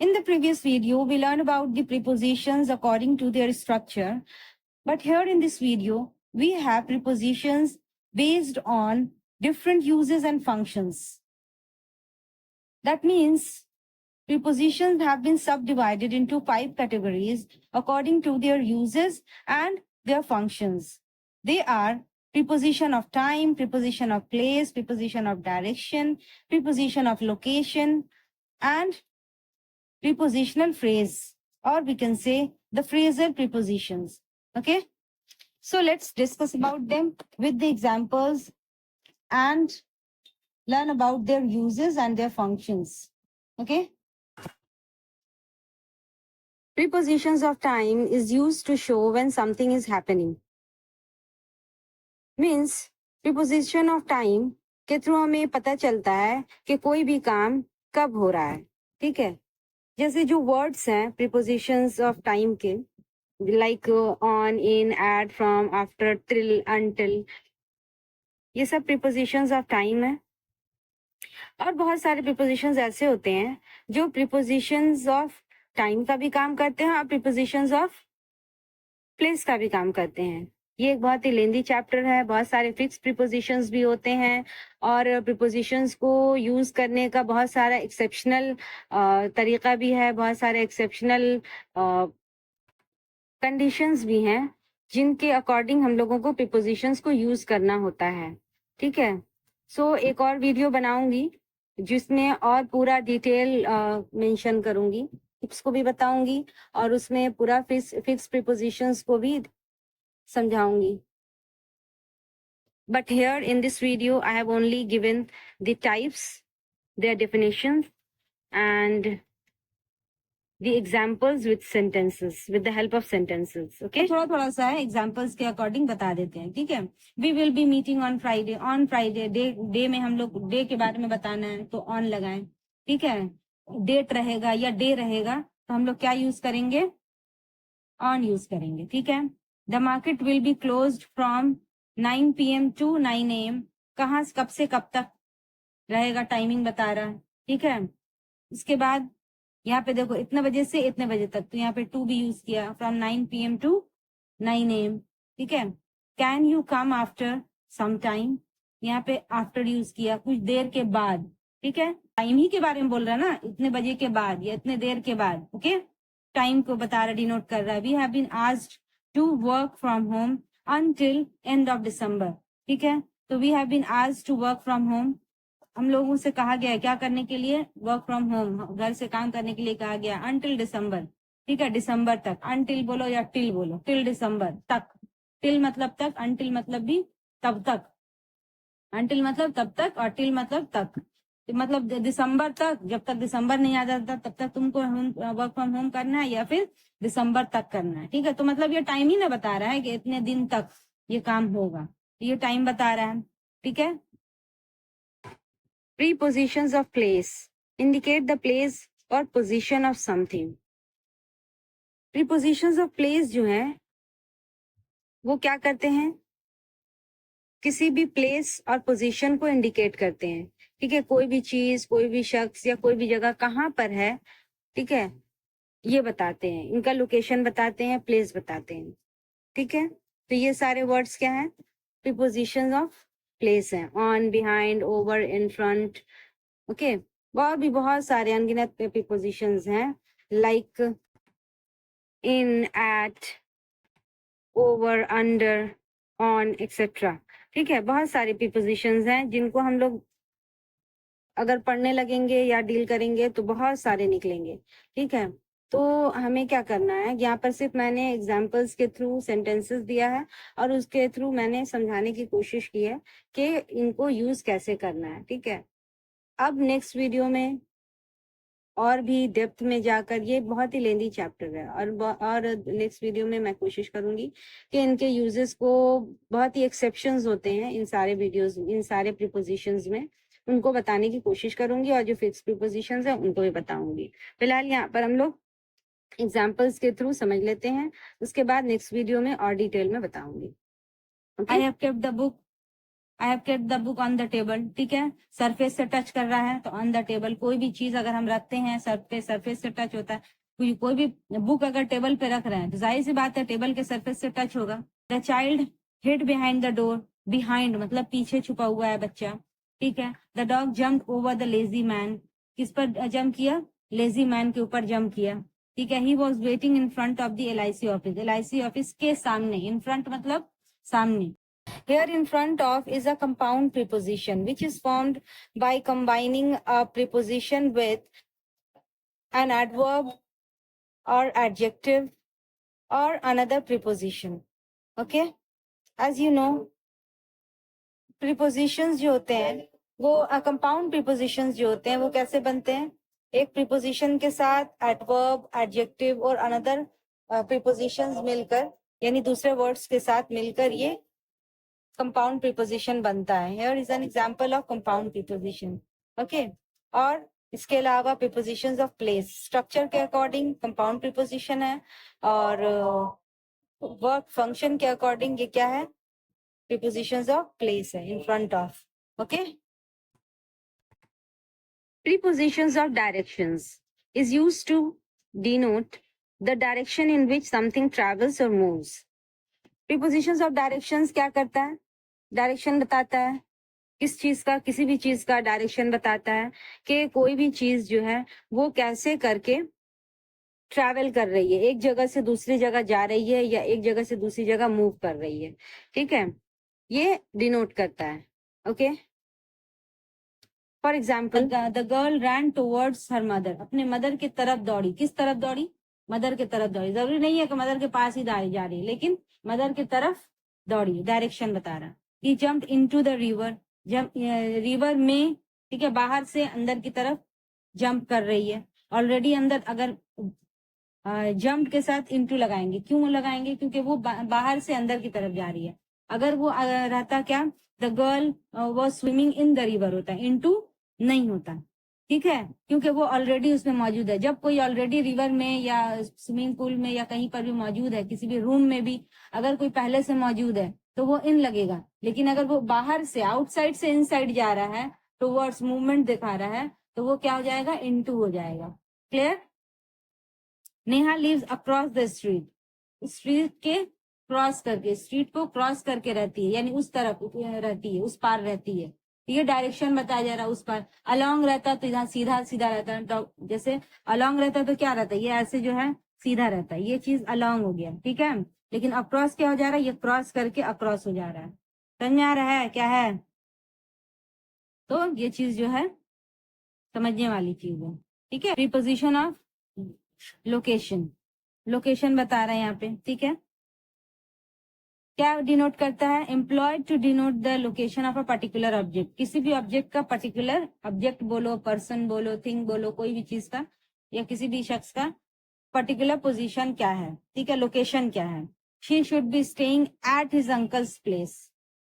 In the previous video, we learned about the prepositions according to their structure. But here in this video, we have prepositions based on different uses and functions. That means prepositions have been subdivided into 5 categories according to their uses and their functions. They are preposition of time, preposition of place, preposition of direction, preposition of location, and prepositional phrase, or we can say the phrasal prepositions. Okay, so let's discuss about them with the examples and learn about their uses and their functions. Okay, prepositions of time is used to show when something is happening. Means preposition of time के through हमें पता चलता है कि कोई भी काम कब हो रहा है. ठीक है, जैसे जो वर्ड्स हैं प्रीपोजिशंस ऑफ टाइम के, like on, in, at, from, after, till, until, ये सब प्रीपोजिशंस ऑफ टाइम है. और बहुत सारे प्रीपोजिशंस ऐसे होते हैं जो प्रीपोजिशंस ऑफ टाइम का भी काम करते हैं और प्रीपोजिशंस ऑफ प्लेस का भी काम करते हैं. ये एक बहुत ही लेंदी चैप्टर है. बहुत सारे फिक्स प्रीपोजिशंस भी होते हैं और प्रीपोजिशंस को यूज करने का बहुत सारा एक्सेप्शनल तरीका भी है. बहुत सारे एक्सेप्शनल कंडीशंस भी हैं जिनके अकॉर्डिंग हम लोगों को प्रीपोजिशंस को यूज करना होता है. ठीक है, सो एक और वीडियो बनाऊंगी जिसमें और पूरा डिटेल मेंशन करूंगी, टिप्स को भी बताऊंगी और उसमें पूरा फिक्स प्रीपोजिशंस को भी समझाऊंगी. But here in this video, I have only given the types, their definitions, and the examples with sentences, with the help of sentences. Okay? थोड़ा सा है examples के according बता देते हैं. ठीक है, we will be meeting on Friday. On Friday, day में हम लोग day के बारे में बताना है तो on लगाएं. ठीक है, date रहेगा या day रहेगा तो हम लोग क्या यूज करेंगे? on यूज करेंगे. ठीक है, the market will be closed from 9 PM to 9 AM. कहाँ कब से कब तक रहेगा, टाइमिंग बता रहा है. ठीक है, उसके बाद यहाँ पे देखो इतने बजे से इतने बजे तक, तो यहाँ पे टू भी यूज किया, फ्रॉम 9 PM to 9 AM. ठीक है, can you come after some time, यहाँ पे आफ्टर यूज किया, कुछ देर के बाद. ठीक है, टाइम ही के बारे में बोल रहा है ना, इतने बजे के बाद या इतने देर के बाद. ओके, टाइम को बता रहा, डिनोट कर रहा है. We have been asked to work from home until end of December. ठीक है, तो we have been asked to work from home, हम लोगों से कहा गया है क्या करने के लिए? वर्क फ्रॉम होम, घर से काम करने के लिए कहा गया. until December. ठीक है, दिसंबर तक. until बोलो या till बोलो, till दिसंबर तक. till मतलब तक, until मतलब भी तब तक. until मतलब तब तक और till मतलब तक, मतलब दिसंबर तक. जब तक दिसंबर नहीं आ जाता तब तक तुमको वर्क फ्रॉम होम करना है या फिर दिसंबर तक करना है. ठीक है, तो मतलब ये टाइम ही ना बता रहा है कि इतने दिन तक ये काम होगा, ये टाइम बता रहा है. ठीक है, prepositions of place indicate the place or position of something. prepositions of place जो है वो क्या करते हैं? किसी भी प्लेस और पोजीशन को इंडिकेट करते हैं. ठीक है, कोई भी चीज, कोई भी शख्स या कोई भी जगह कहाँ पर है, ठीक है, ये बताते हैं. इनका लोकेशन बताते हैं, प्लेस बताते हैं. ठीक है, तो ये सारे वर्ड्स क्या हैं? प्रीपोजिशंस ऑफ प्लेस हैं. On, behind, over, in, front. Okay, और भी बहुत सारे अनगिनत प्रीपोजिशंस हैं, like in, at, over, under, on, etcetera. ठीक है, बहुत सारे प्रीपोजिशंस हैं जिनको हम लोग अगर पढ़ने लगेंगे या डील करेंगे तो बहुत सारे निकलेंगे. ठीक है, तो हमें क्या करना है, यहाँ पर सिर्फ मैंने एग्जाम्पल्स के थ्रू सेंटेंसेस दिया है और उसके थ्रू मैंने समझाने की कोशिश की है कि इनको यूज कैसे करना है. ठीक है, अब नेक्स्ट वीडियो में और भी डेप्थ में जाकर, ये बहुत ही लेंदी चैप्टर है और नेक्स्ट वीडियो में मैं कोशिश करूंगी कि इनके यूजेस को, बहुत ही एक्सेप्शंस होते हैं इन सारे वीडियोस, इन सारे प्रीपोजिशंस में, उनको बताने की कोशिश करूंगी और जो फिक्स प्रीपोजिशंस हैं उनको भी बताऊंगी. फिलहाल यहाँ पर हम लोग एग्जाम्पल्स के थ्रू समझ लेते हैं, उसके बाद नेक्स्ट वीडियो में और डिटेल में बताऊंगी. I have kept the book I have kept the book on the table, ठीक है, सरफेस से टच कर रहा है तो ऑन द टेबल। कोई भी चीज अगर हम रखते हैं सरफेस से टच होता है, कोई भी बुक अगर टेबल पे रख रहे हैं तो जाहिर सी बात है टेबल के सरफेस से टच होगा। The child hid behind the door, behind मतलब पीछे छुपा हुआ है बच्चा, ठीक है। The dog jump over the lazy man, किस पर जंप किया, लेजी मैन के ऊपर जंप किया, ठीक है। He was waiting in front of the LIC office, LIC office के सामने, इन फ्रंट मतलब सामने। Here in front of is a compound preposition which is formed by combining a preposition with an adverb or adjective or another preposition. Okay? As you know, prepositions जो होते हैं वो compound prepositions जो होते हैं वो कैसे बनते हैं, एक preposition के साथ adverb, adjective और another prepositions मिलकर, यानी दूसरे words के साथ मिलकर ये कंपाउंड प्रीपोजिशन बनता है। Here is an example of compound preposition, okay. और इसके अलावा प्रीपोजिशंस ऑफ प्लेस, स्ट्रक्चर के अकॉर्डिंग कंपाउंड प्रीपोजिशन है, और वर्क फंक्शन के अकॉर्डिंग ये क्या है, प्रीपोजिशंस ऑफ प्लेस है, in front of, okay. Prepositions of directions is used to denote the direction in which something travels और मूव्स। प्रीपोजिशंस ऑफ डायरेक्शंस क्या करता है, डायरेक्शन बताता है किस चीज का, किसी भी चीज का डायरेक्शन बताता है कि कोई भी चीज जो है वो कैसे करके ट्रैवल कर रही है, एक जगह से दूसरी जगह जा रही है या एक जगह से दूसरी जगह मूव कर रही है, ठीक है, ये डिनोट करता है, okay. For example the girl ran towards her mother, अपने मदर की तरफ दौड़ी, किस तरफ दौड़ी, मदर की तरफ दौड़ी। जरूरी नहीं है कि मदर के पास ही जा रही है, लेकिन मदर की तरफ दौड़ी, डायरेक्शन बता रहा। He jumped into the river, river में, ठीक है, बाहर से अंदर की तरफ जंप कर रही है। ऑलरेडी अंदर, अगर जंप के साथ इनटू लगाएंगे, क्यों लगाएंगे, क्योंकि वो बाहर से अंदर की तरफ जा रही है। अगर वो रहता क्या, the girl was swimming in the river होता है, इनटू नहीं होता, ठीक है, क्योंकि वो ऑलरेडी उसमें मौजूद है। जब कोई ऑलरेडी रिवर में या स्विमिंग पूल में या कहीं पर भी मौजूद है, किसी भी रूम में भी अगर कोई पहले से मौजूद है तो वो इन लगेगा, लेकिन अगर वो बाहर से, आउटसाइड से इनसाइड जा रहा है, टुवर्ड्स मूवमेंट दिखा रहा है, तो वो क्या हो जाएगा, इनटू हो जाएगा। Clear. Neha lives across the street, street के क्रॉस करके, स्ट्रीट को क्रॉस करके रहती है, यानी उस तरफ रहती है, उस पार रहती है, ये डायरेक्शन बताया जा रहा है, उस पार। अलोंग रहता तो इधर सीधा सीधा रहता है, तो जैसे अलोंग रहता तो क्या रहता है, ये ऐसे जो है सीधा रहता है, ये चीज अलोंग हो गया, ठीक है। लेकिन अक्रॉस क्या हो जा रहा है, ये क्रॉस करके अक्रॉस हो जा रहा है। समझ में आ रहा है क्या है, तो ये चीज जो है समझने वाली चीज है, ठीक है। प्रीपोजिशन ऑफ लोकेशन, लोकेशन बता रहे हैं यहाँ पे, ठीक है। क्या डिनोट करता है, employed to denote the location of a particular object, किसी भी ऑब्जेक्ट का, पर्टिकुलर ऑब्जेक्ट बोलो, पर्सन बोलो, थिंग बोलो, कोई भी चीज का या किसी भी शख्स का पर्टिकुलर पोजीशन क्या है, ठीक है, लोकेशन क्या है। She should be staying at his uncle's place,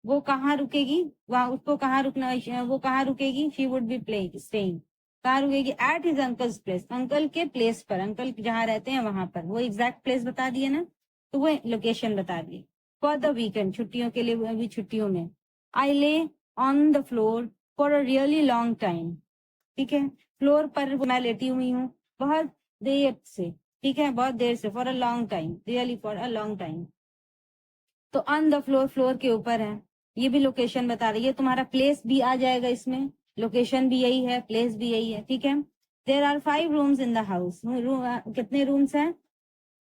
वो कहाँ रुकेगी, वहां उसको कहाँ रुकना, वो कहाँ रुकेगी, शी वुड बी स्टेइंग, कहाँ रुकेगी, at his uncle's place, uncle के प्लेस पर, अंकल जहाँ रहते हैं वहां पर, वो एग्जैक्ट प्लेस बता दिए ना, तो वो लोकेशन बता दी। फॉर द वीकेंड, छुट्टियों के लिए, अभी छुट्टियों में। आई ले on the floor for a really long time, ठीक है, फ्लोर पर मैं लेटी हुई हूँ बहुत देर से, ठीक है, बहुत देर से, for a long time, really for a long time. तो ऑन द फ्लोर, फ्लोर के ऊपर है, ये भी लोकेशन बता रही है, तुम्हारा प्लेस भी आ जाएगा इसमें, लोकेशन भी यही है, प्लेस भी यही है, ठीक है। There are 5 rooms in the house, कितने रूम्स हैं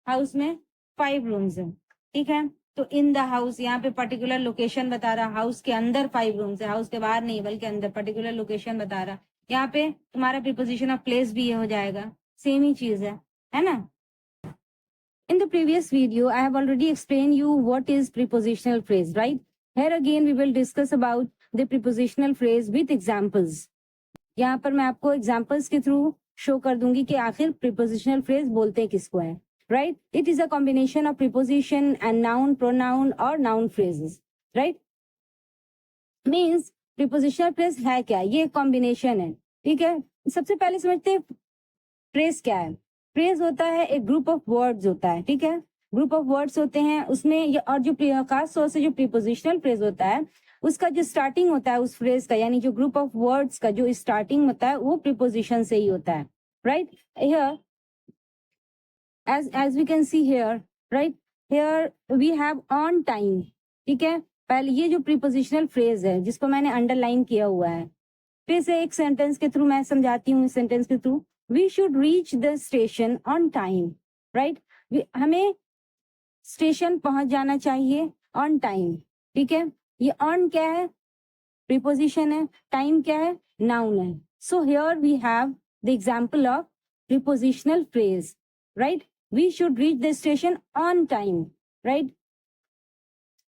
हाउस में, 5 रूम्स हैं, ठीक है। तो इन द हाउस, यहाँ पे पर्टिकुलर लोकेशन बता रहा, हाउस के अंदर 5 रूम्स है, हाउस के बाहर नहीं बल्कि अंदर, पर्टिकुलर लोकेशन बता रहा। यहाँ पे तुम्हारा प्रीपोजिशन ऑफ प्लेस भी ये हो जाएगा, सेम ही चीज है ना। In the previous video, I have already explained you what is prepositional phrase, right? Here again, we will discuss about the prepositional phrase with examples. यहाँ पर मैं आपको examples के through show कर दूंगी कि आखिर prepositional phrase बोलते किसको है, right? It is a combination of preposition and noun, pronoun और noun phrases, right? Means prepositional phrase है क्या, ये combination है, ठीक है। सबसे पहले समझते हैं phrase क्या है। फ्रेज होता है एक ग्रुप ऑफ वर्ड्स होता है, ठीक है, ग्रुप ऑफ वर्ड्स होते हैं उसमें, और जो खास तौर से जो प्रीपोजिशनल फ्रेज होता है उसका जो स्टार्टिंग होता है उस फ्रेज का, यानी जो ग्रुप ऑफ वर्ड्स का जो स्टार्टिंग होता है वो प्रीपोजिशन से ही होता है, right. Here as we can see here, right, here we have on time, ठीक है। पहले ये जो प्रीपोजिशनल फ्रेज है जिसको मैंने अंडरलाइन किया हुआ है, फिर से एक सेंटेंस के थ्रू मैं समझाती हूँ। इस सेंटेंस के through, we should reach the station on time, right. हमें स्टेशन पहुंच जाना चाहिए ऑन टाइम, ठीक है। ये ऑन क्या है, प्रीपोजिशन है, टाइम क्या है, नाउन है। So here we have the example of prepositional phrase, right. We should reach the station on time, right.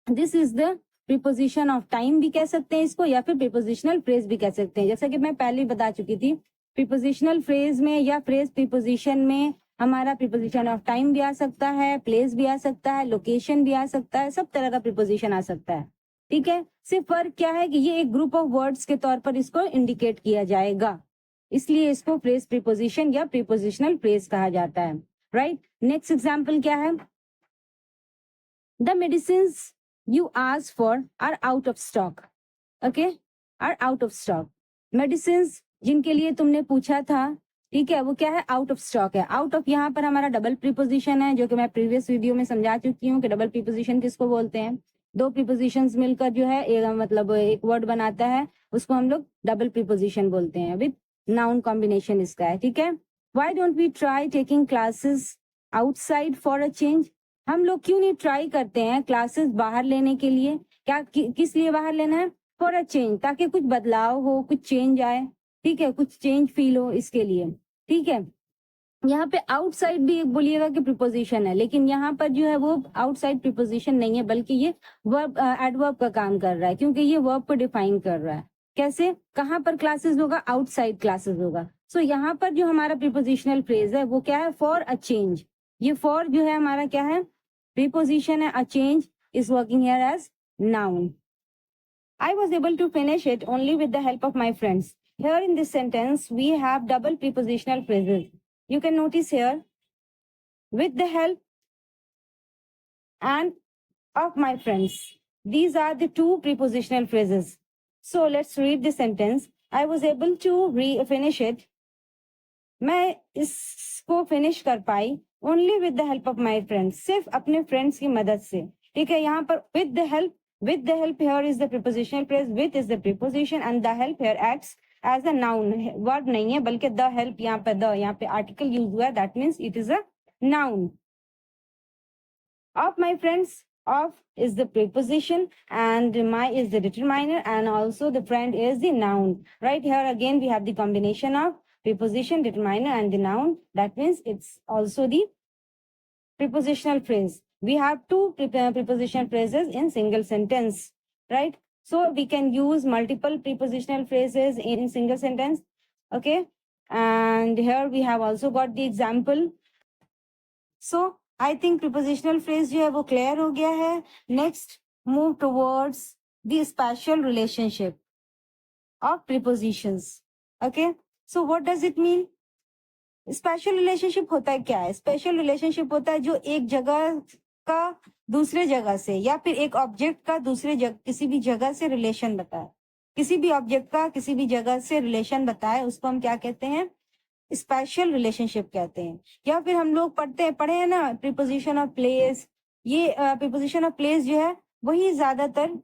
This is the preposition of time भी कह सकते हैं इसको, या फिर प्रीपोजिशनल फ्रेज भी कह सकते हैं। जैसा कि मैं पहले ही बता चुकी थी, प्रीपोजिशनल फ्रेज में या फ्रेज प्रीपोजिशन में हमारा प्रीपोजिशन ऑफ टाइम भी आ सकता है, प्लेस भी आ सकता है, लोकेशन भी आ सकता है, सब तरह का प्रीपोजिशन आ सकता है, ठीक है। सिर्फ फर्क क्या है कि ये एक ग्रुप ऑफ वर्ड्स के तौर पर इसको इंडिकेट किया जाएगा, इसलिए इसको फ्रेज प्रीपोजिशन या प्रीपोजिशनल फ्रेज कहा जाता है, राइट। नेक्स्ट एग्जाम्पल क्या है, the medicine you asked for are out of stock, okay, are out of stock। medicines जिनके लिए तुमने पूछा था, ठीक है, वो क्या है, आउट ऑफ स्टॉक है। आउट ऑफ यहाँ पर हमारा डबल प्रीपोजिशन है, जो कि मैं प्रीवियस वीडियो में समझा चुकी हूँ कि डबल प्रीपोजिशन किसको बोलते हैं। दो प्रीपोजिशंस मिलकर जो है मतलब एक वर्ड बनाता है, उसको हम लोग डबल प्रीपोजिशन बोलते हैं, विद नाउन कॉम्बिनेशन इसका है, ठीक है। Why don't we try taking classes outside for a change, हम लोग क्यों नहीं ट्राई करते हैं क्लासेस बाहर लेने के लिए, क्या किस लिए बाहर लेना है, फॉर अ चेंज, ताकि कुछ बदलाव हो, कुछ चेंज आए, ठीक है, कुछ चेंज फील हो, इसके लिए, ठीक है। यहाँ पे आउटसाइड भी एक बोलिएगा कि प्रीपोजिशन है, लेकिन यहाँ पर जो है वो आउटसाइड प्रीपोजिशन नहीं है, बल्कि ये वर्ब एडवर्ब का काम कर रहा है, क्योंकि ये वर्ब को डिफाइन कर रहा है। कैसे, कहाँ पर क्लासेस होगा, आउटसाइड क्लासेस होगा। सो यहाँ पर जो हमारा प्रीपोजिशनल फ्रेज है वो क्या है, फॉर अ चेंज। ये फॉर जो है हमारा क्या है, preposition है, a change is working here as noun। I was able to finish it only with the help of my friends। Here in this sentence we have double prepositional phrases। You can notice here, with the help and of my friends। These are the two prepositional phrases। So let's read the sentence। I was able to finish it। मैं इसको finish कर पाई only with the help of my friends, सिर्फ अपने friends की मदद से, ठीक है। यहाँ पर with the help here is the prepositional phrase, with is the preposition and the help here acts as a noun. Verb नहीं है बल्कि द हेल्प, यहाँ पे आर्टिकल यूज हुआ है, that means it is a noun. Of my friends, of is the preposition and my is the determiner and also the friend is the noun, right। Here again we have the combination of preposition, determiner and the noun, that means it's also the prepositional phrase। We have two prepositional phrases in single sentence, right। So we can use multiple prepositional phrases in single sentence, okay। And here we have also got the example। So I think prepositional phrase जो है वो clear हो गया है। Next move towards the special relationship of prepositions, okay। So what does it mean? Special relationship होता है क्या है, स्पेशल रिलेशनशिप होता है जो एक जगह का दूसरे जगह से, या फिर एक ऑब्जेक्ट का दूसरे किसी भी जगह से रिलेशन बताए, किसी भी ऑब्जेक्ट का किसी भी जगह से रिलेशन बताए, उसको हम क्या कहते हैं, स्पेशल रिलेशनशिप कहते हैं। या फिर हम लोग पढ़े हैं ना प्रीपोजिशन ऑफ प्लेस, ये प्रीपोजिशन ऑफ प्लेस जो है वही ज्यादातर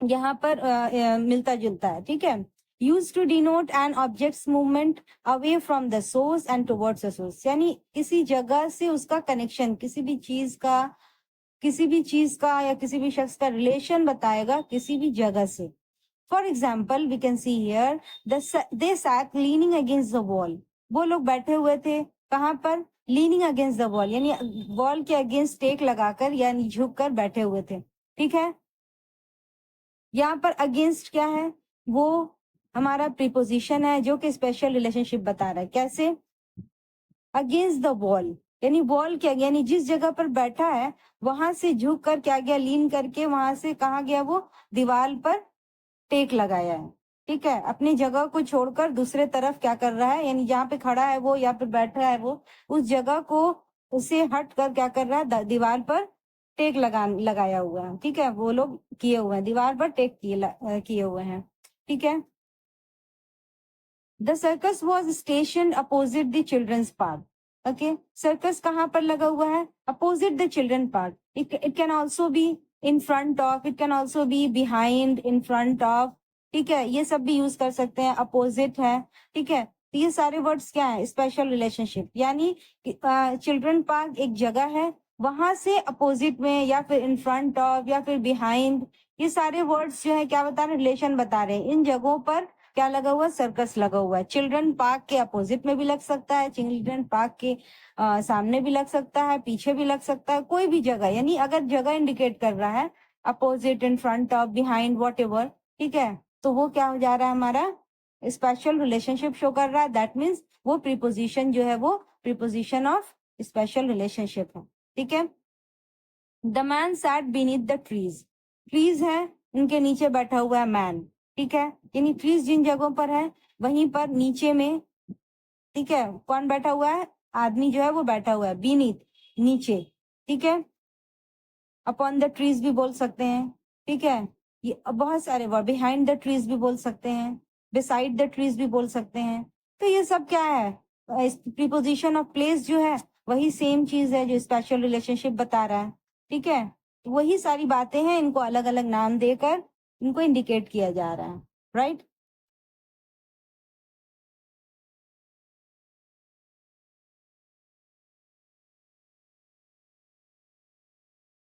यहाँ पर मिलता जुलता है, ठीक है। Use to denote an object's movement away from the source and towards the source, यानी किसी जगह से उसका कनेक्शन, किसी भी चीज का या किसी भी शख्स का रिलेशन बताएगा किसी भी जगह से। For example we can see here they sat leaning against the wall, वो लोग बैठे हुए थे कहाँ पर, लीनिंग अगेंस्ट द वॉल, यानी वॉल के अगेंस्ट टेक लगाकर यानी झुक कर बैठे हुए थे, ठीक है। यहाँ पर अगेंस्ट क्या है, वो हमारा प्रीपोजिशन है जो कि स्पेशल रिलेशनशिप बता रहा है। कैसे, अगेंस्ट द वॉल, यानी वॉल क्या, यानी जिस जगह पर बैठा है वहां से झुक कर क्या गया, लीन करके वहां से कहा गया, वो दीवार पर टेक लगाया है, ठीक है। अपनी जगह को छोड़कर दूसरे तरफ क्या कर रहा है, यानी जहाँ पे खड़ा है वो या फिर बैठा है वो, उस जगह को उसे हट कर क्या कर रहा है, दीवार पर टेक लगाया हुआ है, ठीक है, वो लोग किए हुए हैं, दीवार पर टेक किए हुए हैं, ठीक है। The circus was station opposite the children's park. Okay, circus कहाँ पर लगा हुआ है? Opposite the children park. It can also be in front of, it can also be behind, in front of, ठीक है, ये सब भी यूज कर सकते हैं, अपोजिट है, ठीक है। तो ये सारे वर्ड्स क्या है? स्पेशल रिलेशनशिप, यानी चिल्ड्रन पार्क एक जगह है, वहां से अपोजिट में या फिर इन फ्रंट ऑफ या फिर बिहाइंड, ये सारे वर्ड्स जो है क्या बता रहे हैं? रिलेशन बता रहे हैं। इन जगहों पर क्या लगा हुआ? सर्कस लगा हुआ है। चिल्ड्रन पार्क के अपोजिट में भी लग सकता है, चिल्ड्रन पार्क के सामने भी लग सकता है, पीछे भी लग सकता है, कोई भी जगह, यानी अगर जगह इंडिकेट कर रहा है opposite, in front of, behind, what ever, ठीक है, तो वो क्या हो जा रहा है? हमारा स्पेशल रिलेशनशिप शो कर रहा है। दैट मीन्स वो प्रीपोजिशन जो है वो प्रीपोजिशन ऑफ स्पेशल रिलेशनशिप है, ठीक है। The man sat beneath the trees, trees है उनके नीचे बैठा हुआ है मैन, ठीक है, यानी ट्रीज जिन जगहों पर है वहीं पर नीचे में, ठीक है, कौन बैठा हुआ है? आदमी जो है वो बैठा हुआ है, बीनीथ, नीचे, ठीक है। अपॉन द ट्रीज भी बोल सकते हैं, ठीक है, ये बहुत सारे वर्ड, बिहाइंड द ट्रीज भी बोल सकते हैं, बिसाइड द ट्रीज भी बोल सकते हैं। तो ये सब क्या है? प्रीपोजिशन ऑफ प्लेस जो है वही सेम चीज है जो स्पेशल रिलेशनशिप बता रहा है, ठीक है। तो वही सारी बातें हैं, इनको अलग अलग नाम देकर इनको इंडिकेट किया जा रहा है, राइट।